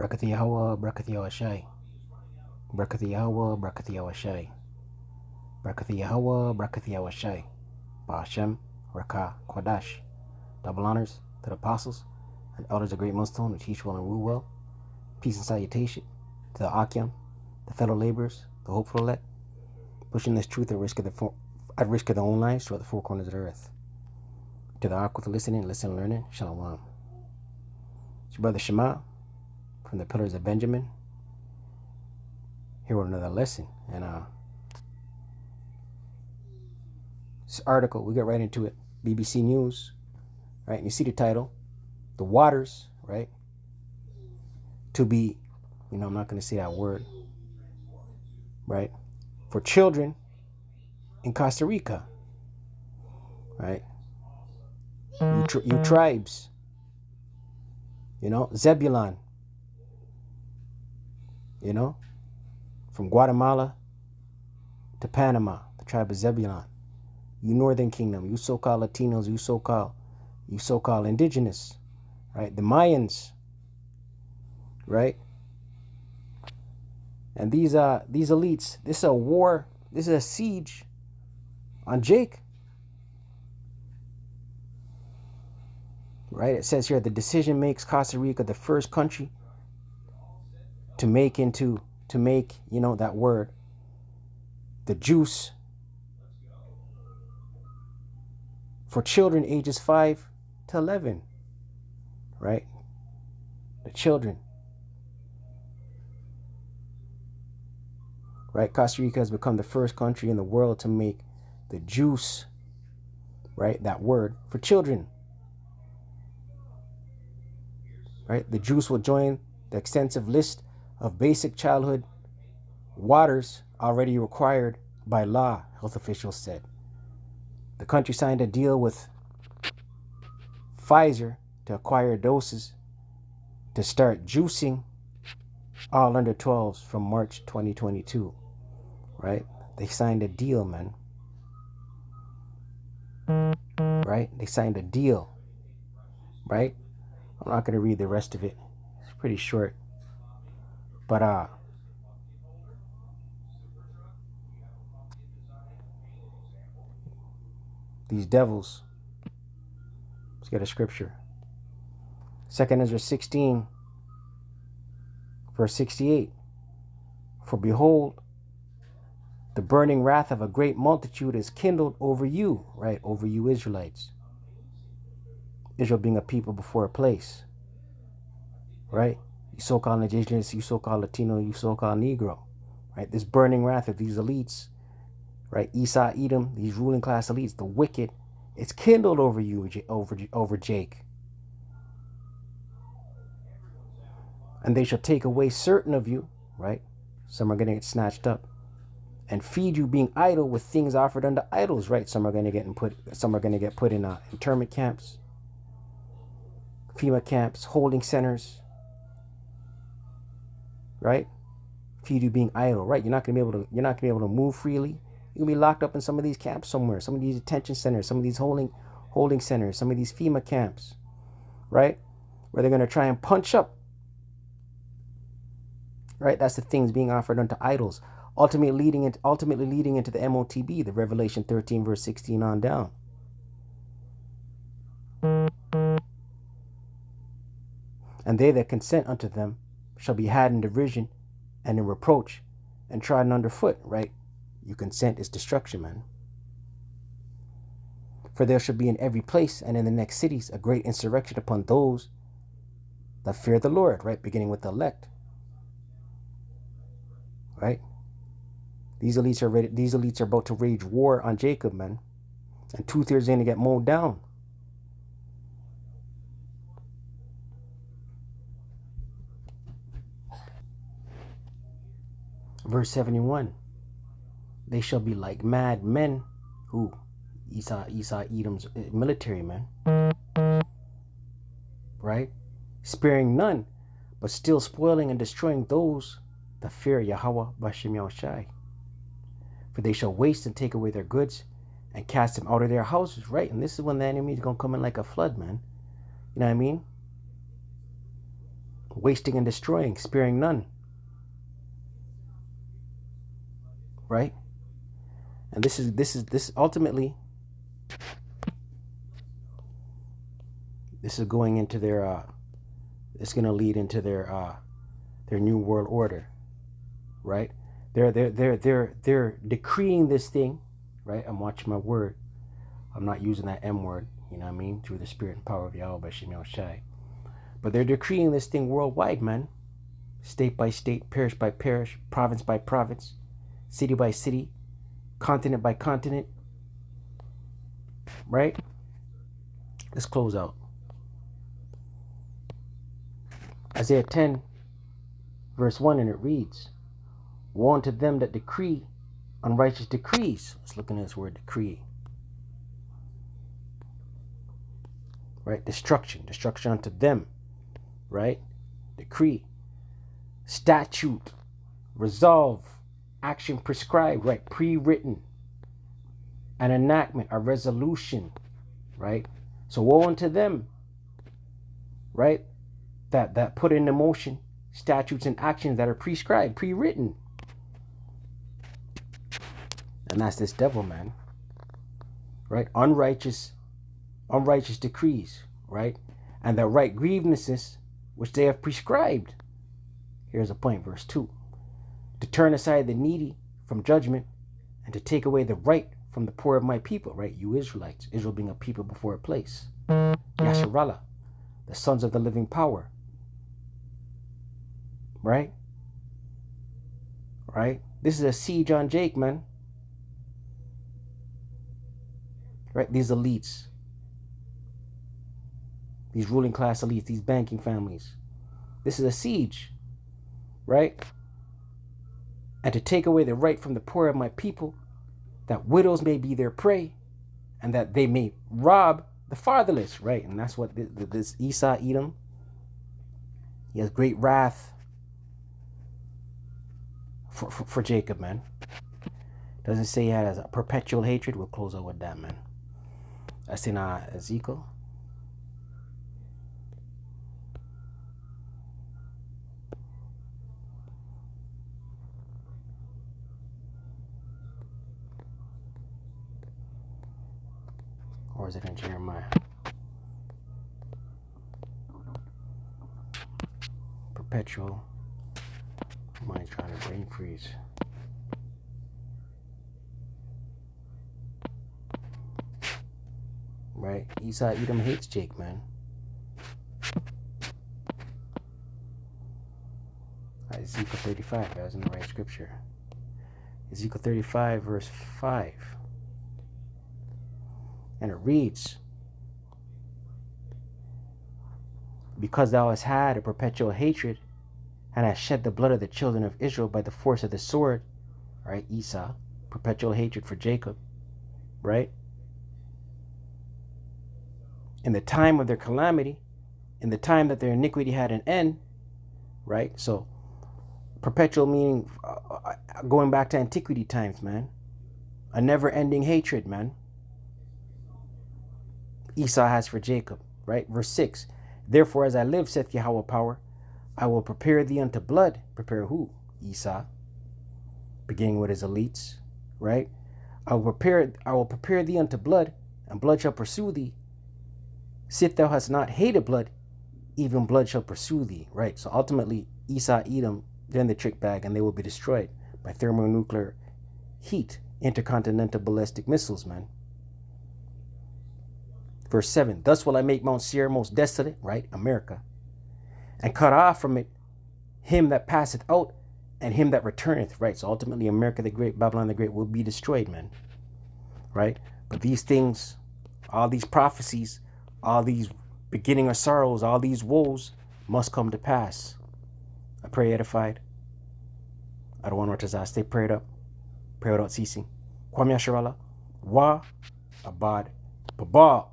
Barakat Yahawah, Barakat Yahawashi. Barakat Yahawah, Barakat Yahawashi. Barakat Yahawah, Barakat Yahawashi. Bahasham, Rawchaa, Qadash. Double honors to the apostles and elders of Great Millstone who teach well and rule well. Peace and salutation to the Akyam, the fellow laborers, the hopeful elect, pushing this truth at risk of their own lives throughout the four corners of the earth. To the Ark with listening, learning, Shalom. It's your brother Shema from the Pillars of Benjamin. Here with another lesson. And this article, we get right into it. BBC News, right? And you see the title, The Waters, right? To be, I'm not going to say that word, right? For children in Costa Rica, right? You tribes, Zebulon, from Guatemala to Panama, the tribe of Zebulon. You Northern Kingdom, you so-called Latinos, you so-called indigenous, right? The Mayans, right? And these elites, this is a war, this is a siege on Jake. Right? It says here the decision makes Costa Rica the first country to make that word, the juice, for children ages 5 to 11. Right? The children. Right? Costa Rica has become the first country in the world to make the juice, right? That word for children. Right? The juice will join the extensive list of basic childhood waters already required by law, health officials said. The country signed a deal with Pfizer to acquire doses to start juicing all under 12s from March 2022. Right? They signed a deal, man. Right? They signed a deal. Right? I'm not going to read the rest of it. It's pretty short. But these devils. Let's get a scripture. 2 Ezra 16, verse 68. For behold, the burning wrath of a great multitude is kindled over you, right? Over you Israelites. Israel being a people before a place, right? You so-called indigenous, you so-called Latino, you so-called Negro, right? This burning wrath of these elites, right? Esau, Edom, these ruling class elites, the wicked, it's kindled over you, over Jake. And they shall take away certain of you, right? Some are going to get snatched up, and feed you being idle with things offered unto idols, right? Some are going to get put in internment camps, FEMA camps, holding centers, right? Feed you being idle, right? You're not gonna be able to move freely. You're gonna be locked up in some of these camps somewhere, some of these detention centers, some of these holding centers, some of these FEMA camps, right? Where they're gonna try and punch up, right? That's the things being offered unto idols, ultimately leading into the MOTB, the Revelation 13 verse 16 on down. And they that consent unto them shall be had in derision and in reproach and trodden underfoot, right? You consent is destruction, man. For there shall be in every place and in the next cities a great insurrection upon those that fear the Lord, right? Beginning with the elect, right? These elites are about to wage war on Jacob, man. And 2/3 are going to get mowed down. Verse 71. They shall be like mad men. Who? Esau, Edom's military men. Right? Sparing none, but still spoiling and destroying those that fear Yahawah, Bahasham, Yahawashi. For they shall waste and take away their goods and cast them out of their houses, right? And this is when the enemy is going to come in like a flood, man. You know what I mean? wasting and destroying, sparing none. Right? And this ultimately, this is going into their it's going to lead into their new world order, right? They're decreeing this thing, right? I'm watching my word. I'm not using that M word, you know what I mean? Through the spirit and power of Yahawah, Yahawashi. But they're decreeing this thing worldwide, man. State by state, parish by parish, province by province, city by city, continent by continent, right? Let's close out. Isaiah 10, verse 1, and it reads, woe unto them that decree unrighteous decrees. Let's look at this word decree. Right? Destruction unto them. Right? Decree. Statute. Resolve. Action prescribed. Right? Pre-written. An enactment. A resolution. Right? So woe unto them. Right? That put into motion statutes and actions that are prescribed, pre-written. And that's this devil, man. Right? Unrighteous decrees, right? And the right grievances which they have prescribed. Here's a point, verse 2. To turn aside the needy from judgment and to take away the right from the poor of my people, right? You Israelites, Israel being a people before a place. Yasharallah, the sons of the living power. Right? Right? This is a siege on Jake, man. Right? These elites. These ruling class elites, these banking families. This is a siege. Right? And to take away the right from the poor of my people, that widows may be their prey, and that they may rob the fatherless. Right? And that's what this Esau, Edom, he has great wrath for Jacob, man. Doesn't say he had a perpetual hatred. We'll close out with that, man. That's in Ezekiel. Or is it in Jeremiah? Perpetual. Mine's trying to brain freeze. Right? Esau, Edom hates Jake, man. Ezekiel 35, that was in the right scripture. Ezekiel 35, verse 5. And it reads, because thou hast had a perpetual hatred, and hast shed the blood of the children of Israel by the force of the sword, right? Esau, perpetual hatred for Jacob, right? In the time of their calamity, in the time that their iniquity had an end, right? So, perpetual meaning going back to antiquity times, man. A never-ending hatred, man. Esau has for Jacob, right? Verse 6, therefore as I live, saith Yahawah power, I will prepare thee unto blood. Prepare who? Esau. Beginning with his elites, right? I will prepare thee unto blood, and blood shall pursue thee. Sith thou hast not hated blood, even blood shall pursue thee, right? So ultimately, Esau, Edom, they're in the trick bag, and they will be destroyed by thermonuclear heat, intercontinental ballistic missiles, man. Verse 7, thus will I make Mount Seir most desolate, right? America. And cut off from it him that passeth out, and him that returneth, right? So ultimately, America the Great, Babylon the Great will be destroyed, man. Right? But these things, all these prophecies, all these beginning of sorrows, all these woes must come to pass. I pray edified. I don't want to stay prayed up. Pray without ceasing. Kwame Asherallah. Wa Abad Baba.